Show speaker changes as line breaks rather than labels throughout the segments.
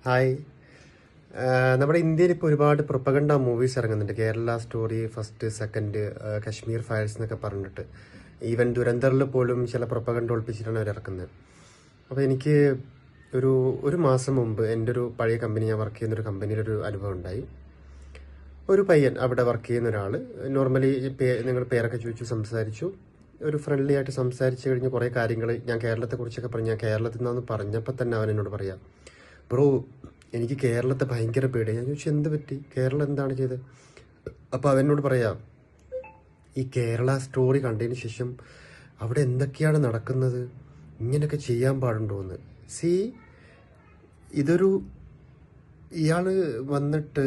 Hi. നമ്മുടെ ഇന്ത്യയിൽ ഇപ്പോൾ ഒരുപാട് പ്രൊപ്പഗണ്ട മൂവീസ് ഇറങ്ങുന്നുണ്ട്. Kerala story, first, second, Kashmir files എന്നൊക്കെ പറഞ്ഞിട്ട്. ഈവൻ ദുരന്തറിൽ പോലും ചില പ്രൊപ്പഗണ്ട ഒളിപ്പിച്ചിട്ടാണ് അവർ ഇറക്കുന്നത്. അപ്പോൾ എനിക്ക് ഒരു മാസം മുമ്പ് എൻ്റെ ഒരു പഴയ കമ്പനി, ഞാൻ വർക്ക് ചെയ്യുന്നൊരു കമ്പനിയിലൊരു അനുഭവം ഉണ്ടായി. ഒരു പയ്യൻ, അവിടെ വർക്ക് ചെയ്യുന്ന ഒരാൾ, നോർമലി നിങ്ങൾ പേരൊക്കെ ചോദിച്ചു സംസാരിച്ചു. ഒരു ഫ്രണ്ട്ലി ആയിട്ട് സംസാരിച്ച് കഴിഞ്ഞ് കുറേ കാര്യങ്ങൾ ഞാൻ കേരളത്തെക്കുറിച്ചൊക്കെ പറഞ്ഞു. ഞാൻ കേരളത്തിൽ നിന്നാന്ന് പറഞ്ഞപ്പോൾ തന്നെ അവൻ എന്നോട് പറയാം, ബ്രോ എനിക്ക് കേരളത്തെ ഭയങ്കര പേടി. ഞാൻ ചോദിച്ചു എന്ത് പറ്റി, കേരളം എന്താണ് ചെയ്തത്? അപ്പോൾ അവനോട് പറയാം, ഈ കേരള സ്റ്റോറി കണ്ടതിന് ശേഷം അവിടെ എന്തൊക്കെയാണ് നടക്കുന്നത്, ഇങ്ങനെയൊക്കെ ചെയ്യാൻ പാടുണ്ടോ എന്ന്. ഇയാൾ വന്നിട്ട്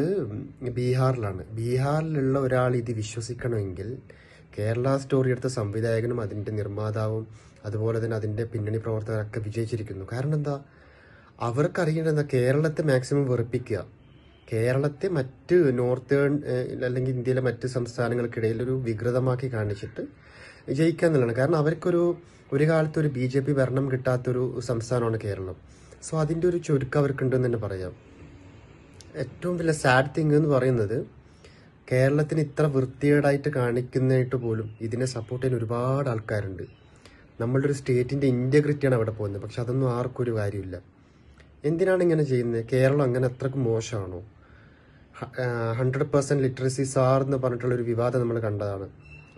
ബീഹാറിലുള്ള ഒരാൾ ഇത് വിശ്വസിക്കണമെങ്കിൽ കേരള സ്റ്റോറി എടുത്ത സംവിധായകനും അതിൻ്റെ നിർമ്മാതാവും അതുപോലെ തന്നെ അതിൻ്റെ പിന്നണി പ്രവർത്തകരൊക്കെ വിജയിച്ചിരിക്കുന്നു. കാരണം എന്താ, അവർക്കറിയേണ്ടത് കേരളത്തെ മാക്സിമം വെറുപ്പിക്കുക, കേരളത്തെ മറ്റ് നോർത്തേൺ അല്ലെങ്കിൽ ഇന്ത്യയിലെ മറ്റ് സംസ്ഥാനങ്ങൾക്കിടയിൽ ഒരു വികൃതമാക്കി കാണിച്ചിട്ട് ജയിക്കുക എന്നുള്ളതാണ്. കാരണം ഒരു കാലത്ത് ഒരു BJP ഭരണം കിട്ടാത്തൊരു സംസ്ഥാനമാണ് കേരളം. സോ അതിൻ്റെ ഒരു ചുരുക്കം അവർക്കുണ്ടെന്ന് തന്നെ പറയാം. ഏറ്റവും വലിയ സാഡ് തിങ് എന്ന് പറയുന്നത്, കേരളത്തിന് ഇത്ര വൃത്തികേടായിട്ട് കാണിക്കുന്നതായിട്ട് പോലും ഇതിനെ സപ്പോർട്ട് ചെയ്യാൻ ഒരുപാട് ആൾക്കാരുണ്ട്. നമ്മളുടെ ഒരു സ്റ്റേറ്റിൻ്റെ ഇൻറ്റഗ്രിറ്റിയാണ് അവിടെ പോകുന്നത്. പക്ഷെ അതൊന്നും ആർക്കും ഒരു കാര്യമില്ല. എന്തിനാണ് ഇങ്ങനെ ചെയ്യുന്നത്? കേരളം അങ്ങനെ അത്രക്ക് മോശമാണോ? 100% ലിറ്ററസി സാർ എന്ന് പറഞ്ഞിട്ടുള്ളൊരു വിവാദം നമ്മൾ കണ്ടതാണ്.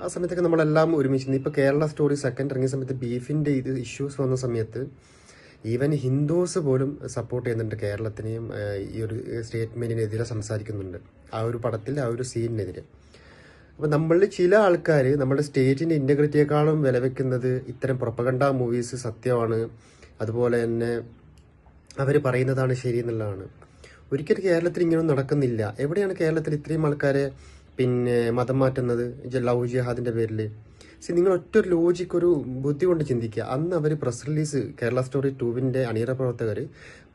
ആ സമയത്തൊക്കെ നമ്മളെല്ലാം ഒരുമിച്ച് ഇപ്പോൾ കേരള സ്റ്റോറി സെക്കൻഡ് ഇറങ്ങിയ സമയത്ത് ബീഫിൻ്റെ ഇഷ്യൂസ് വന്ന സമയത്ത് ഈവൻ ഹിന്ദുസ് പോലും സപ്പോർട്ട് ചെയ്യുന്നുണ്ട് കേരളത്തിനെയും. ഈ ഒരു സ്റ്റേറ്റ്മെൻറ്റിനെതിരെ സംസാരിക്കുന്നുണ്ട്, ആ ഒരു പടത്തിൽ, ആ ഒരു സീനിനെതിരെ. അപ്പോൾ നമ്മളിൽ ചില ആൾക്കാർ നമ്മുടെ സ്റ്റേറ്റിൻ്റെ ഇൻറ്റഗ്രിറ്റിയെക്കാളും വില വെക്കുന്നത് ഇത്തരം പ്രൊപ്പഗണ്ട മൂവീസ് സത്യമാണ്, അതുപോലെ തന്നെ അവർ പറയുന്നതാണ് ശരി എന്നുള്ളതാണ്. ഒരിക്കലും കേരളത്തിൽ ഇങ്ങനെയൊന്നും നടക്കുന്നില്ല. എവിടെയാണ് കേരളത്തിൽ ഇത്രയും ആൾക്കാരെ മതം മാറ്റുന്നത് ലവ് ജിഹാദിൻ്റെ പേരിൽ? നിങ്ങൾ ഒറ്റൊരു ലോജിക്ക്, ഒരു ബുദ്ധി കൊണ്ട് ചിന്തിക്കുക. അന്ന് അവർ പ്രസ് റിലീസ്, കേരള സ്റ്റോറി 2 അണിയറ പ്രവർത്തകർ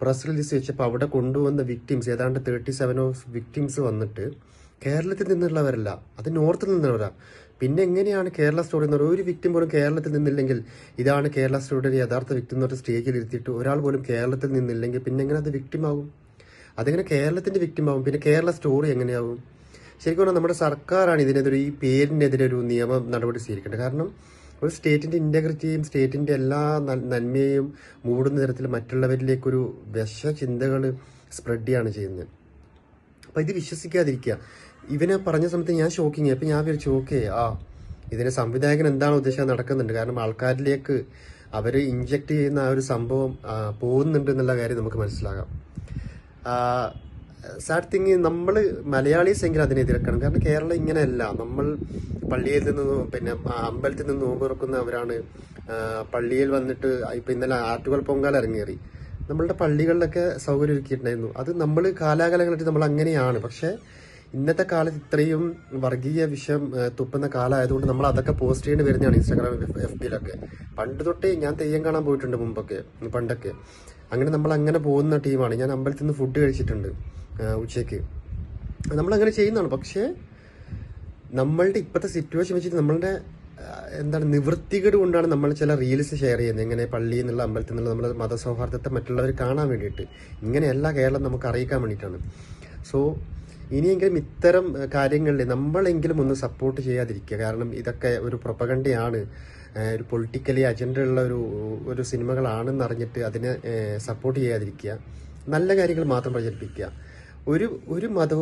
പ്രസ് റിലീസ് വെച്ചപ്പോൾ അവിടെ കൊണ്ടുവന്ന വിക്ടിംസ് ഏതാണ്ട് 37 വിക്ടിംസ് വന്നിട്ട് കേരളത്തിൽ നിന്നുള്ളവരല്ല, അത് നോർത്തിൽ നിന്നുള്ളവരാ. പിന്നെ എങ്ങനെയാണ് കേരള സ്റ്റോറി എന്ന് പറയുന്നത്? ഒരു വിക്ടിം പോലും കേരളത്തിൽ നിന്നില്ലെങ്കിൽ, ഇതാണ് കേരള സ്റ്റോറിയുടെ യഥാർത്ഥ വിക്ടിം എന്ന് പറഞ്ഞ സ്റ്റേജിൽ ഇരുത്തിയിട്ട് ഒരാൾ പോലും കേരളത്തിൽ നിന്നില്ലെങ്കിൽ പിന്നെ എങ്ങനെ അത് വിക്ടിം ആവും? അതെങ്ങനെ കേരളത്തിൻ്റെ വിക്ടിം ആവും? പിന്നെ കേരള സ്റ്റോറി എങ്ങനെയാവും? ശരിക്കും പറഞ്ഞാൽ നമ്മുടെ സർക്കാരാണ് ഇതിനെതിരെ, ഈ പേരിനെതിരെ ഒരു നിയമ നടപടി സ്വീകരിക്കേണ്ടത്. കാരണം ഒരു സ്റ്റേറ്റിൻ്റെ ഇൻറ്റഗ്രിറ്റിയും സ്റ്റേറ്റിൻ്റെ എല്ലാ നന്മയെയും മൂടുന്ന തരത്തിൽ മറ്റുള്ളവരിലേക്കൊരു ചിന്തകൾ സ്പ്രെഡ് ചെയ്യാണ് ചെയ്യുന്നത്. അപ്പോൾ ഇത് വിശ്വസിക്കാതിരിക്കുക. ഇവനെ പറഞ്ഞ സമയത്ത് ഞാൻ ഷോക്കിങ്. അപ്പം ഞാൻ വിചാരിച്ചു, ഓക്കെ, ഇതിന് സംവിധായകൻ എന്താണ് ഉദ്ദേശം നടക്കുന്നുണ്ട്. കാരണം ആൾക്കാരിലേക്ക് അവർ ഇൻജക്റ്റ് ചെയ്യുന്ന ആ ഒരു സംഭവം പോകുന്നുണ്ട് എന്നുള്ള കാര്യം നമുക്ക് മനസ്സിലാകാം. സാഡ് തിങ്, നമ്മൾ മലയാളീസ് എങ്കിലും അതിനെ എതിർക്കണം. കാരണം കേരളം ഇങ്ങനെയല്ല. നമ്മൾ പള്ളിയിൽ നിന്ന് അമ്പലത്തിൽ നിന്ന് നോമ്പ് തുറക്കുന്നവരാണ്. പള്ളിയിൽ വന്നിട്ട് ഇപ്പം ഇന്നലെ ആറ്റുകൾ പൊങ്കാല ഇറങ്ങേറി. നമ്മളുടെ പള്ളികളിലൊക്കെ സൗകര്യം ഒരുക്കിയിട്ടുണ്ടായിരുന്നു. അത് നമ്മൾ കാലാകാലങ്ങളായിട്ട് നമ്മൾ അങ്ങനെയാണ്. പക്ഷേ ഇന്നത്തെ കാലത്ത് ഇത്രയും വർഗീയ വിഷം തുപ്പുന്ന കാലമായതുകൊണ്ട് നമ്മൾ അതൊക്കെ പോസ്റ്റ് ചെയ്യേണ്ടി വരുന്നതാണ് ഇൻസ്റ്റാഗ്രാം, FBയിലൊക്കെ. പണ്ട് തൊട്ടേ ഞാൻ തെയ്യം കാണാൻ പോയിട്ടുണ്ട് പണ്ടൊക്കെ. അങ്ങനെ നമ്മൾ അങ്ങനെ പോകുന്ന ടീമാണ്. ഞാൻ അമ്പലത്തിൽ നിന്ന് ഫുഡ് കഴിച്ചിട്ടുണ്ട് ഉച്ചയ്ക്ക്. നമ്മളങ്ങനെ ചെയ്യുന്നതാണ്. പക്ഷേ നമ്മളുടെ ഇപ്പോഴത്തെ സിറ്റുവേഷൻ വെച്ചിട്ട് നമ്മളുടെ നിവൃത്തികേട് കൊണ്ടാണ് നമ്മൾ ചില റീൽസ് ഷെയർ ചെയ്യുന്നത്. ഇങ്ങനെ പള്ളിയിൽ നിന്നുള്ള, അമ്പലത്തിൽ നിന്നുള്ള നമ്മുടെ മതസൗഹാർദ്ദത്തെ മറ്റുള്ളവർ കാണാൻ വേണ്ടിയിട്ട്. ഇങ്ങനെയല്ല കേരളം നമുക്ക് അറിയിക്കാൻ വേണ്ടിയിട്ടാണ്. സോ ഇനിയെങ്കിലും ഇത്തരം കാര്യങ്ങളിൽ നമ്മളെങ്കിലും ഒന്ന് സപ്പോർട്ട് ചെയ്യാതിരിക്കുക. കാരണം ഇതൊക്കെ ഒരു പ്രൊപ്പഗണ്ടയാണ്, ഒരു പൊളിറ്റിക്കലി അജണ്ട ഉള്ള ഒരു സിനിമകളാണെന്ന് അറിഞ്ഞിട്ട് അതിനെ സപ്പോർട്ട് ചെയ്യാതിരിക്കുക. നല്ല കാര്യങ്ങൾ മാത്രം പ്രചരിപ്പിക്കുക. ഒരു മതവും